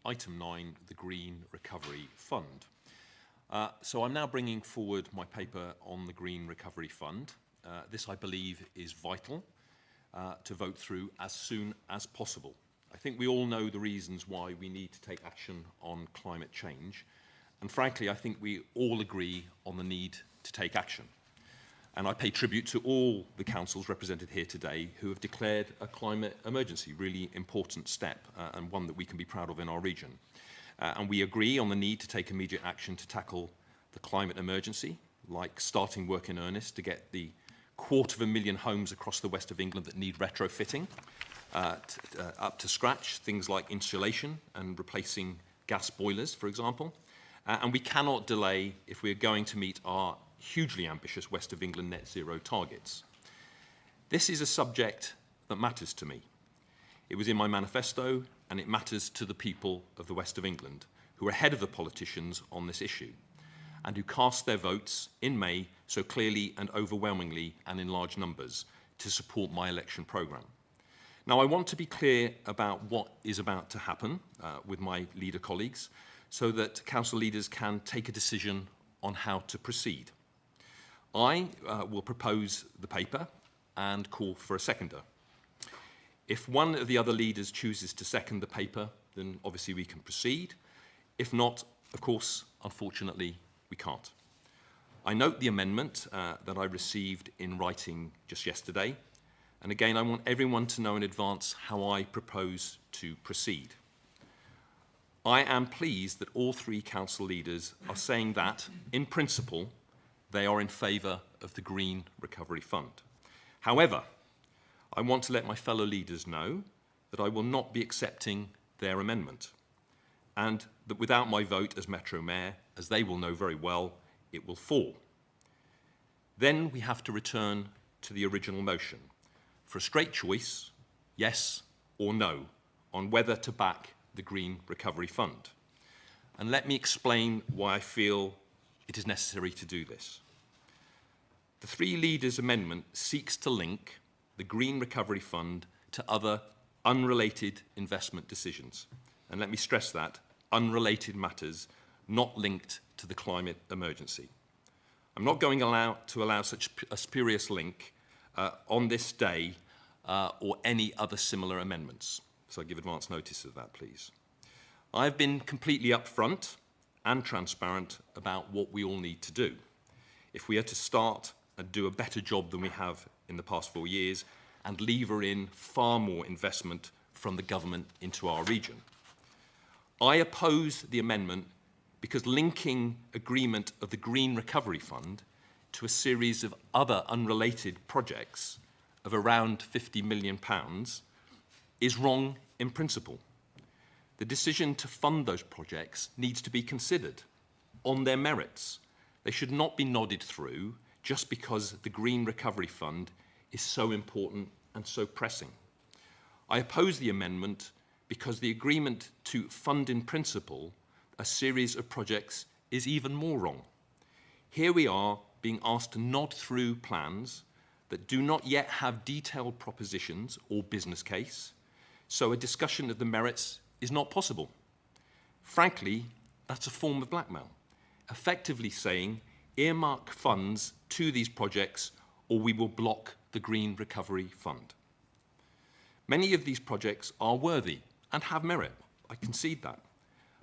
Item 9, the Green Recovery Fund. So I'm now bringing forward my paper on the Green Recovery Fund. This, I believe, is vital to vote through as soon as possible. I think we all know the reasons why we need to take action on climate change. And frankly, I think we all agree on the need to take action. And I pay tribute to all the councils represented here today who have declared a climate emergency, really important step and one that we can be proud of in our region. And we agree on the need to take immediate action to tackle the climate emergency, like starting work in earnest to get the 250,000 homes across the west of England that need retrofitting up to scratch, things like insulation and replacing gas boilers, for example. And we cannot delay if we are going to meet our hugely ambitious West of England net zero targets. This is a subject that matters to me. It was in my manifesto, and it matters to the people of the West of England, who are ahead of the politicians on this issue, and who cast their votes in May so clearly and overwhelmingly and in large numbers to support my election programme. Now, I want to be clear about what is about to happen with my leader colleagues, so that council leaders can take a decision on how to proceed. I will propose the paper and call for a seconder. If one of the other leaders chooses to second the paper, then obviously we can proceed. If not, of course, unfortunately, we can't. I note the amendment that I received in writing just yesterday. And again, I want everyone to know in advance how I propose to proceed. I am pleased that all three council leaders are saying that, in principle, they are in favour of the Green Recovery Fund. However, I want to let my fellow leaders know that I will not be accepting their amendment, and that without my vote as Metro Mayor, as they will know very well, it will fall. Then we have to return to the original motion for a straight choice, yes or no, on whether to back the Green Recovery Fund. And let me explain why I feel it is necessary to do this. The three leaders' amendment seeks to link the Green Recovery Fund to other unrelated investment decisions. And let me stress that, unrelated matters not linked to the climate emergency. I'm not going to allow such a spurious link on this day or any other similar amendments. So I give advance notice of that, please. I've been completely upfront and transparent about what we all need to do if we are to start and do a better job than we have in the past 4 years and lever in far more investment from the government into our region. I oppose the amendment because linking agreement of the Green Recovery Fund to a series of other unrelated projects of around £50 million is wrong in principle. The decision to fund those projects needs to be considered on their merits. They should not be nodded through just because the Green Recovery Fund is so important and so pressing. I oppose the amendment because the agreement to fund in principle a series of projects is even more wrong. Here we are being asked to nod through plans that do not yet have detailed propositions or business case, so a discussion of the merits is not possible. Frankly, that's a form of blackmail, effectively saying earmark funds to these projects or we will block the Green Recovery Fund. Many of these projects are worthy and have merit, I concede that,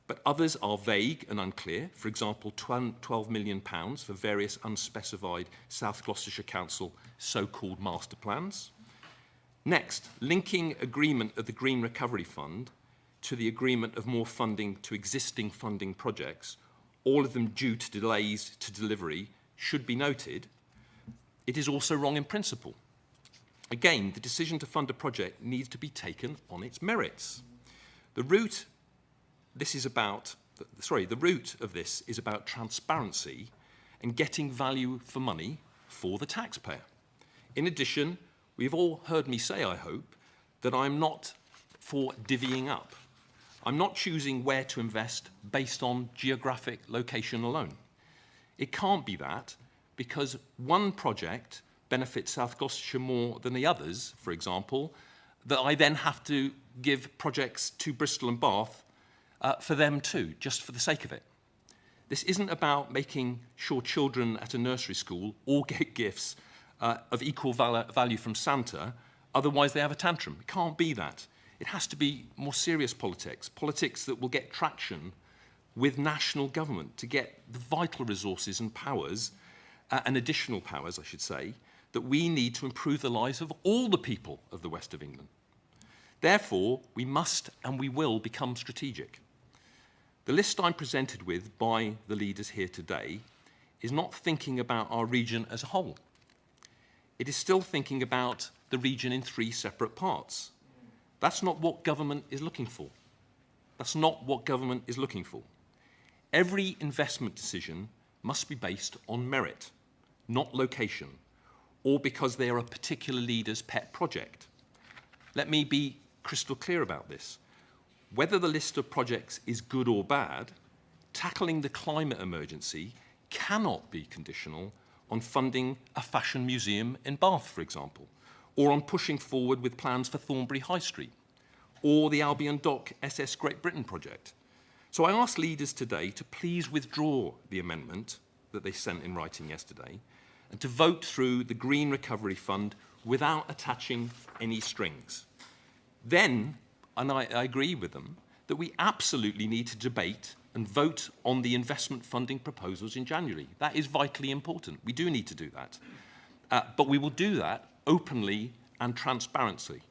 but others are vague and unclear, for example, £12 million for various unspecified South Gloucestershire Council so-called master plans. Next, linking agreement of the Green Recovery Fund to the agreement of more funding to existing funding projects, all of them due to delays to delivery, should be noted. It is also wrong in principle. Again, the decision to fund a project needs to be taken on its merits. The root of this is about transparency and getting value for money for the taxpayer. In addition, we've all heard me say, I hope, that I'm not for divvying up. I'm not choosing where to invest based on geographic location alone. It can't be that, because one project benefits South Gloucestershire more than the others, for example, that I then have to give projects to Bristol and Bath for them too, just for the sake of it. This isn't about making sure children at a nursery school all get gifts of equal value from Santa, otherwise they have a tantrum. It can't be that. It has to be more serious politics, politics that will get traction with national government to get the vital resources and powers, and additional powers, I should say, that we need to improve the lives of all the people of the West of England. Therefore, we must and we will become strategic. The list I'm presented with by the leaders here today is not thinking about our region as a whole. It is still thinking about the region in 3 separate parts. That's not what government is looking for. That's not what government is looking for. Every investment decision must be based on merit, not location, or because they are a particular leader's pet project. Let me be crystal clear about this. Whether the list of projects is good or bad, tackling the climate emergency cannot be conditional on funding a fashion museum in Bath, for example, or on pushing forward with plans for Thornbury High Street, or the Albion Dock SS Great Britain project. So I ask leaders today to please withdraw the amendment that they sent in writing yesterday and to vote through the Green Recovery Fund without attaching any strings. Then, and I agree with them, that we absolutely need to debate and vote on the investment funding proposals in January. That is vitally important. We do need to do that. But we will do that openly and transparently.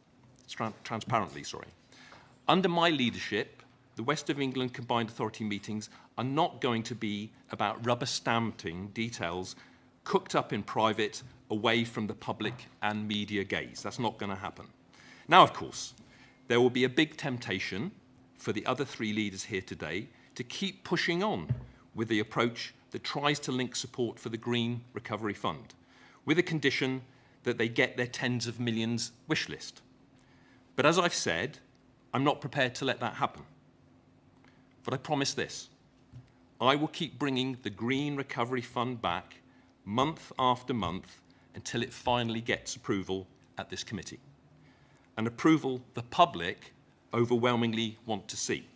Under my leadership, the West of England Combined Authority meetings are not going to be about rubber stamping details cooked up in private away from the public and media gaze. That's not going to happen. Now, of course, there will be a big temptation for the other 3 leaders here today to keep pushing on with the approach that tries to link support for the Green Recovery Fund, with a condition that they get their tens of millions wish list. But as I've said, I'm not prepared to let that happen. But I promise this: I will keep bringing the Green Recovery Fund back month after month until it finally gets approval at this committee. An approval the public overwhelmingly want to see.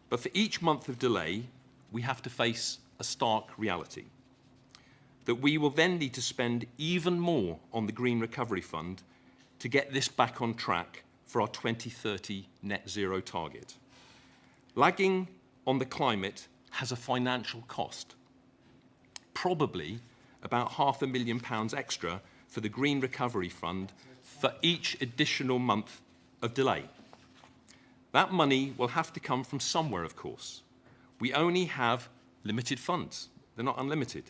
But for each month of delay, we have to face a stark reality: that we will then need to spend even more on the Green Recovery Fund to get this back on track for our 2030 net zero target. Lagging on the climate has a financial cost, probably about £500,000 extra for the Green Recovery Fund for each additional month of delay. That money will have to come from somewhere, of course. We only have limited funds. They're not unlimited.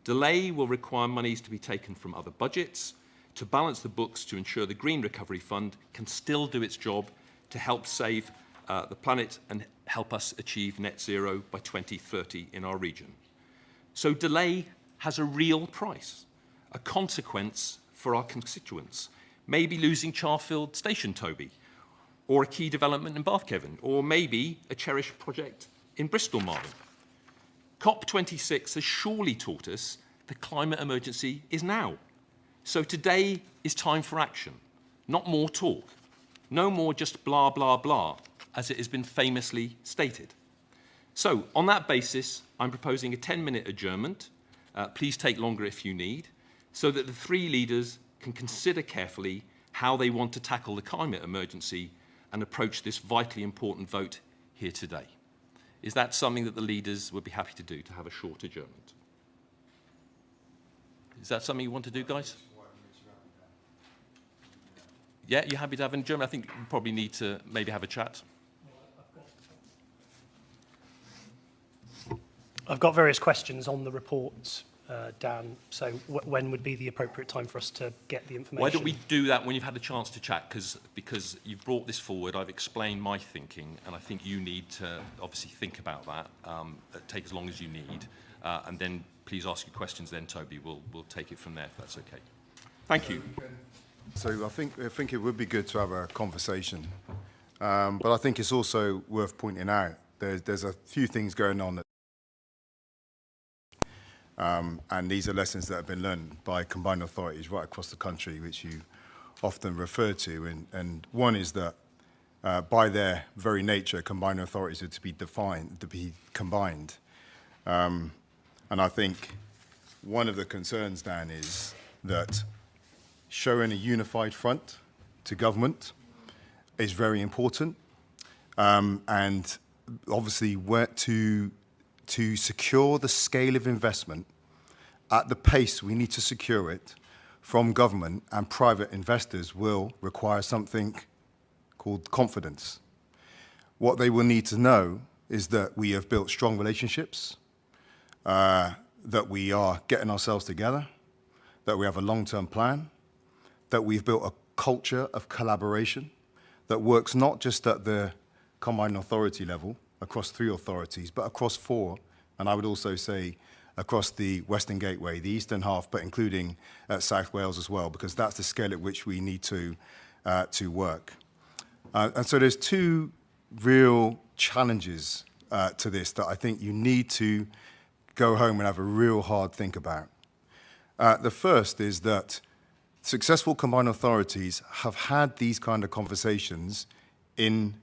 Delay will require monies to be taken from other budgets to balance the books to ensure the Green Recovery Fund can still do its job to help save the planet and help us achieve net zero by 2030 in our region. So delay has a real price, a consequence for our constituents. Maybe losing Charfield Station, Toby, or a key development in Bath, Kevin, or maybe a cherished project in Bristol, Marvin. COP26 has surely taught us the climate emergency is now. So today is time for action, not more talk. No more just blah, blah, blah, as it has been famously stated. So on that basis, I'm proposing a 10-minute adjournment. Please take longer if you need, so that the 3 leaders can consider carefully how they want to tackle the climate emergency and approach this vitally important vote here today. Is that something that the leaders would be happy to do, to have a short adjournment? Is that something you want to do, guys? Yeah, you're happy to have an adjournment? I think we probably need to maybe have a chat. I've got various questions on the reports, Dan, so when would be the appropriate time for us to get the information? Why don't we do that when you've had a chance to chat, because you've brought this forward, I've explained my thinking, and I think you need to obviously think about that, take as long as you need, and then please ask your questions then, Toby. We'll take it from there, if that's okay. Thank you. So I think it would be good to have a conversation, but I think it's also worth pointing out there's a few things going on, and these are lessons that have been learned by combined authorities right across the country, which you often refer to. And one is that by their very nature, combined authorities are to be defined, to be combined. And I think one of the concerns, Dan, is that showing a unified front to government is very important. And obviously, to secure the scale of investment at the pace we need to secure it from government and private investors will require something called confidence. What they will need to know is that we have built strong relationships, that we are getting ourselves together, that we have a long-term plan, that we've built a culture of collaboration that works not just at the combined authority level, across 3 authorities, but across 4, and I would also say across the Western Gateway, the eastern half, but including South Wales as well, because that's the scale at which we need to work. And so there's 2 real challenges to this that I think you need to go home and have a real hard think about. The first is that successful combined authorities have had these kind of conversations in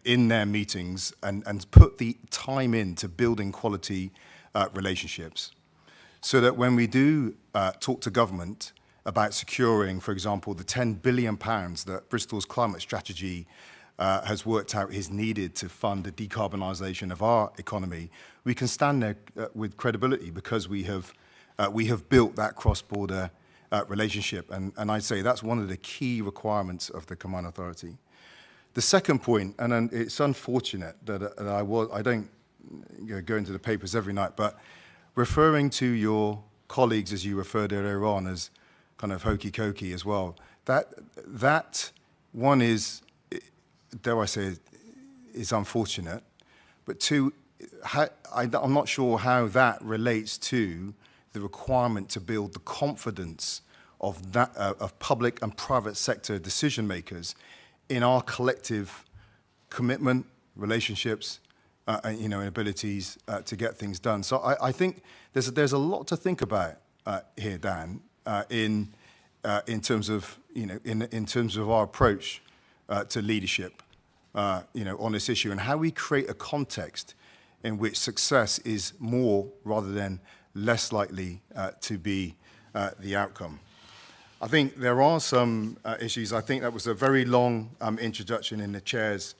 their meetings and put the time into building quality relationships, so that when we do talk to government about securing, for example, the £10 billion that Bristol's climate strategy has worked out is needed to fund the decarbonisation of our economy, we can stand there with credibility because we have built that cross-border relationship. And I'd say that's one of the key requirements of the combined authority. The second point, and then it's unfortunate that I don't go into the papers every night, but referring to your colleagues, as you referred earlier on, as kind of hokey-cokey as well, that one is, dare I say, is unfortunate. But 2, I'm not sure how that relates to the requirement to build the confidence of public and private sector decision makers in our collective commitment, relationships, and abilities to get things done. So I think there's a lot to think about here, Dan, in terms of in terms of our approach to leadership, on this issue, and how we create a context in which success is more rather than less likely to be the outcome. I think there are some issues. I think that was a very long introduction in the chair's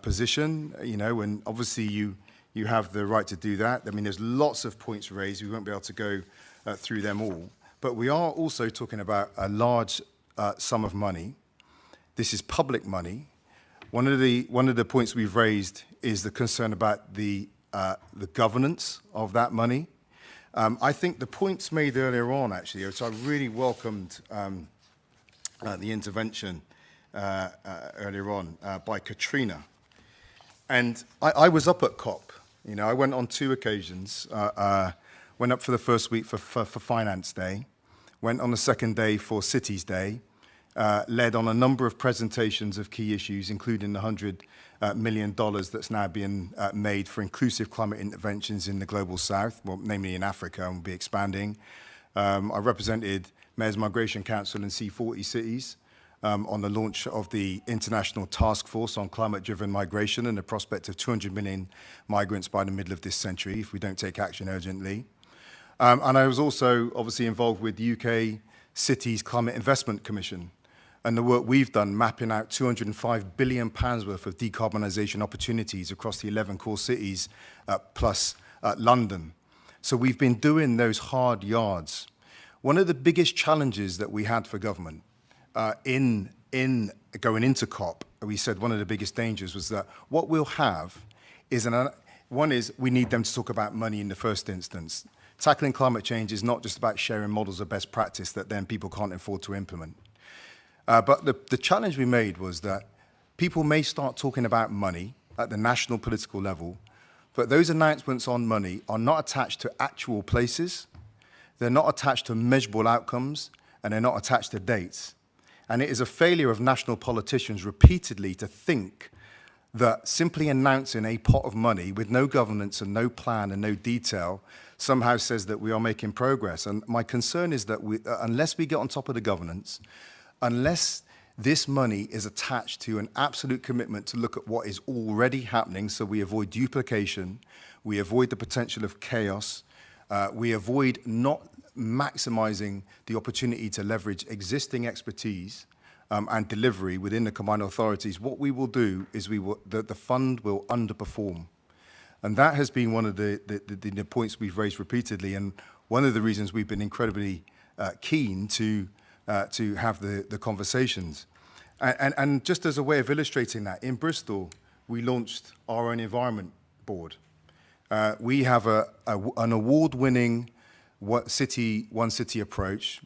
position, and obviously you have the right to do that. I mean, there's lots of points raised. We won't be able to go through them all. But we are also talking about a large sum of money. This is public money. One of the points we've raised is the concern about the governance of that money. I think the points made earlier on, actually, which I really welcomed the intervention earlier on by Katrina. And I was up at COP. I went on 2 occasions. Went up for the first week for Finance Day, went on the second day for Cities Day, led on a number of presentations of key issues, including the $100 million that's now being made for inclusive climate interventions in the global south, well, namely in Africa, and will be expanding. I represented Mayors Migration Council in C40 cities on the launch of the International Task Force on Climate-Driven Migration and the prospect of 200 million migrants by the middle of this century if we don't take action urgently. And I was also obviously involved with the UK Cities Climate Investment Commission and the work we've done mapping out £205 billion worth of decarbonisation opportunities across the 11 core cities plus London. So we've been doing those hard yards. One of the biggest challenges that we had for government in going into COP, we said one of the biggest dangers was that what we'll have is one is we need them to talk about money in the first instance. Tackling climate change is not just about sharing models of best practice that then people can't afford to implement. But the challenge we made was that people may start talking about money at the national political level, but those announcements on money are not attached to actual places, they're not attached to measurable outcomes, and they're not attached to dates. And it is a failure of national politicians repeatedly to think that simply announcing a pot of money with no governance and no plan and no detail somehow says that we are making progress. And my concern is that unless we get on top of the governance, unless This money is attached to an absolute commitment to look at what is already happening so we avoid duplication, we avoid the potential of chaos, we avoid not maximizing the opportunity to leverage existing expertise and delivery within the combined authorities. What we will do is the fund will underperform. And that has been one of the points we've raised repeatedly, and one of the reasons we've been incredibly keen to have the conversations. And just as a way of illustrating that, in Bristol, we launched our own environment board. We have an award-winning one city approach,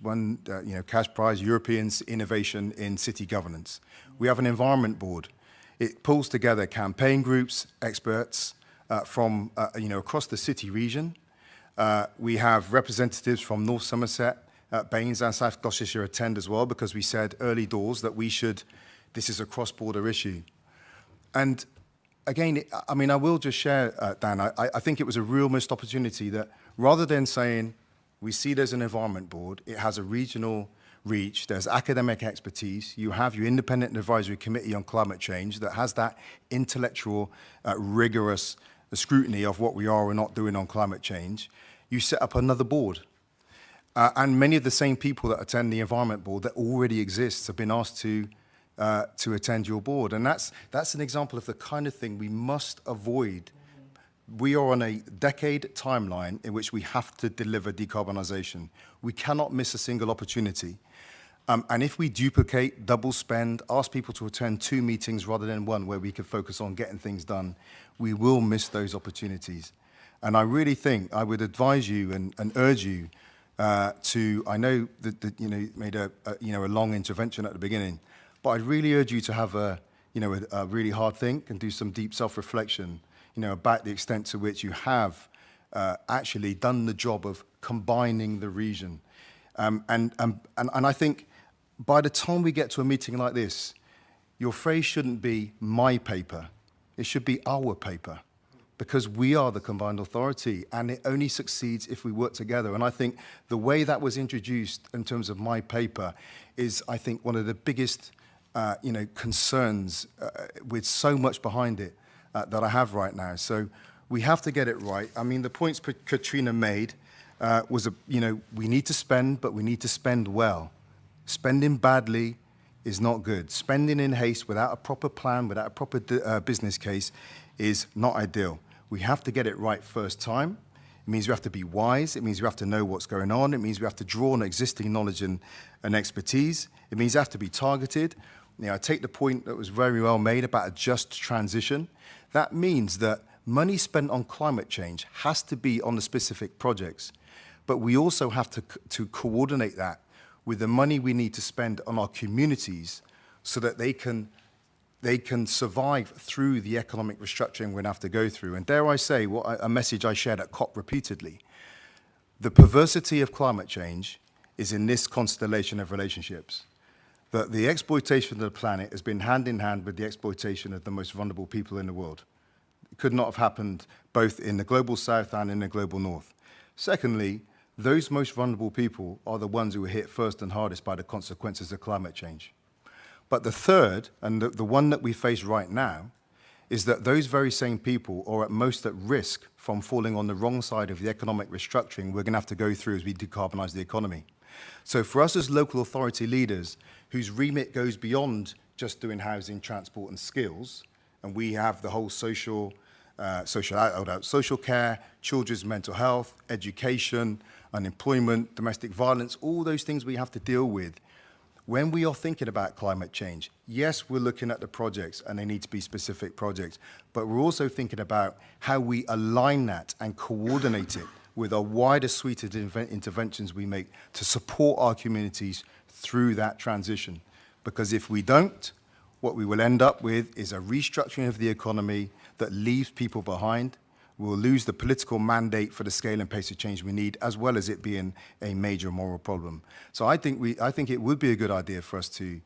cash prize, European innovation in city governance. We have an environment board. It pulls together campaign groups, experts from across the city region. We have representatives from North Somerset, Baines and South Gloucestershire attend as well, because we said early doors that this is a cross-border issue. And again, I will just share, Dan, I think it was a real missed opportunity that rather than saying, we see there's an environment board, it has a regional reach, there's academic expertise, you have your independent advisory committee on climate change that has that intellectual, rigorous scrutiny of what we are or not doing on climate change, you set up another board. And many of the same people that attend the environment board that already exists have been asked to attend your board. And that's an example of the kind of thing we must avoid. We are on a decade timeline in which we have to deliver decarbonisation. We cannot miss a single opportunity. And if we duplicate, double spend, ask people to attend 2 meetings rather than 1 where we can focus on getting things done, we will miss those opportunities. And I really think I would advise you and urge you I know that you made a long intervention at the beginning, but I'd really urge you to have a really hard think and do some deep self-reflection, about the extent to which you have actually done the job of combining the region. And I think by the time we get to a meeting like this, your phrase shouldn't be my paper. It should be our paper, because we are the combined authority, and it only succeeds if we work together. And I think the way that was introduced in terms of my paper is, I think, one of the biggest concerns with so much behind it that I have right now. So we have to get it right. I mean, the points Katrina made was, we need to spend, but we need to spend well. Spending badly is not good. Spending in haste without a proper plan, without a proper business case is not ideal. We have to get it right first time. It means we have to be wise. It means we have to know what's going on. It means we have to draw on existing knowledge and expertise. It means we have to be targeted. I take the point that was very well made about a just transition. That means that money spent on climate change has to be on the specific projects, but we also have to coordinate that with the money we need to spend on our communities so that they can survive through the economic restructuring we're going to have to go through. And dare I say, a message I shared at COP repeatedly, the perversity of climate change is in this constellation of relationships. That the exploitation of the planet has been hand in hand with the exploitation of the most vulnerable people in the world. It could not have happened both in the global south and in the global north. Secondly, those most vulnerable people are the ones who are hit first and hardest by the consequences of climate change. But the third, and the one that we face right now, is that those very same people are at most at risk from falling on the wrong side of the economic restructuring we're going to have to go through as we decarbonise the economy. So for us as local authority leaders, whose remit goes beyond just doing housing, transport and skills, and we have the whole social care, children's mental health, education, unemployment, domestic violence, all those things we have to deal with. When we are thinking about climate change, yes, we're looking at the projects and they need to be specific projects, but we're also thinking about how we align that and coordinate it with a wider suite of interventions we make to support our communities through that transition. Because if we don't, what we will end up with is a restructuring of the economy that leaves people behind. We'll lose the political mandate for the scale and pace of change we need, as well as it being a major moral problem. So I think it would be a good idea for us to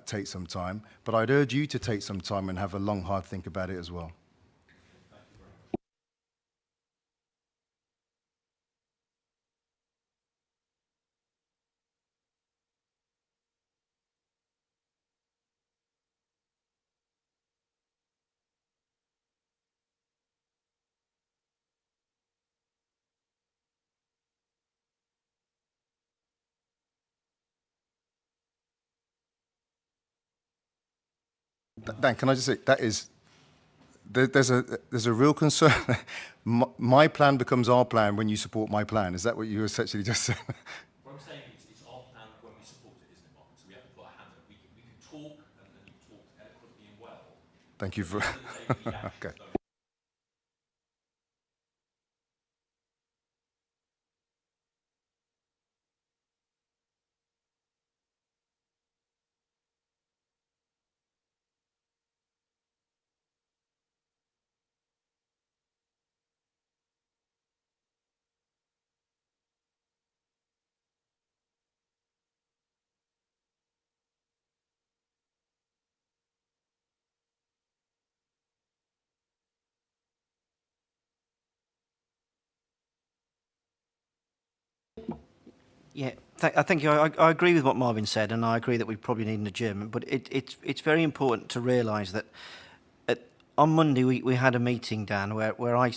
take some time, but I'd urge you to take some time and have a long, hard think about it as well. Dan, can I just say, there's a real concern. My plan becomes our plan when you support my plan. Is that what you essentially just said? What I'm saying is it's our plan when we support it, isn't it, Mark? So we have to put our hands up. We can talk, and you talked eloquently and well. Thank you for... Okay. Yeah, thank you. I agree with what Marvin said, and I agree that we probably need an adjournment. But it's very important to realise that on Monday we had a meeting, Dan, where I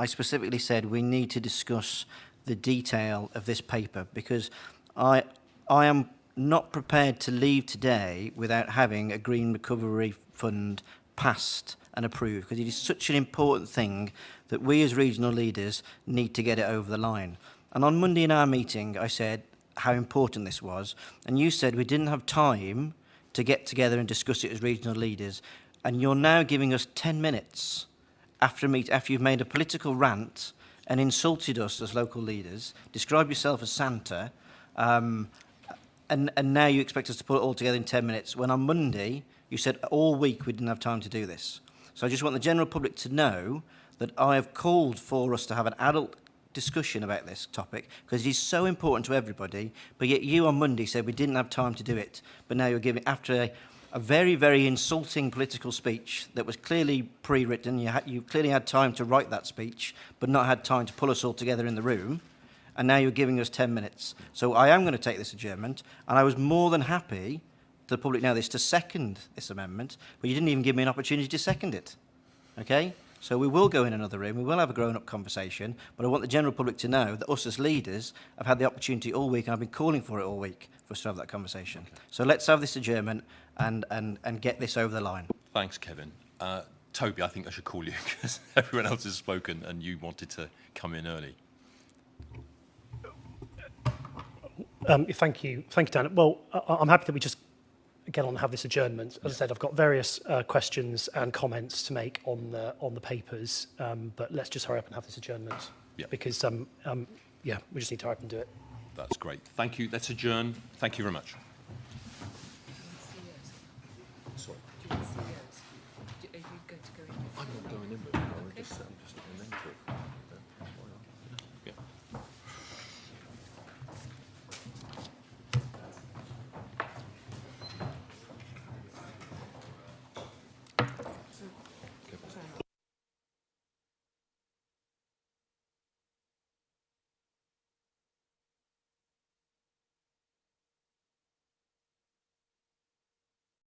specifically said we need to discuss the detail of this paper, because I am not prepared to leave today without having a Green Recovery Fund passed and approved, because it is such an important thing that we as regional leaders need to get it over the line. And on Monday in our meeting, I said how important this was, and you said we didn't have time to get together and discuss it as regional leaders, and you're now giving us 10 minutes after you've made a political rant and insulted us as local leaders, described yourself as Santa, and now you expect us to put it all together in 10 minutes, when on Monday you said all week we didn't have time to do this. So I just want the general public to know that I have called for us to have an adult discussion about this topic, because it is so important to everybody, but yet you on Monday said we didn't have time to do it, but now you're giving, after a very, very insulting political speech that was clearly pre-written, you clearly had time to write that speech, but not had time to pull us all together in the room, and now you're giving us 10 minutes. So I am going to take this adjournment, and I was more than happy, to the public know this, to second this amendment, but you didn't even give me an opportunity to second it, okay? So we will go in another room, we will have a grown-up conversation, but I want the general public to know that us as leaders have had the opportunity all week, and I've been calling for it all week for us to have that conversation. Okay. So let's have this adjournment and get this over the line. Thanks, Kevin. Toby, I think I should call you, because everyone else has spoken and you wanted to come in early. Thank you, Dan. Well, I'm happy that we just get on and have this adjournment. As I said, I've got various questions and comments to make on the papers, but let's just hurry up and have this adjournment. Yeah. Because we just need to hurry up and do it. That's great. Thank you. Let's adjourn. Thank you very much. Sorry. Are you going to go in? I'm not going in with it. I'm just looking into it.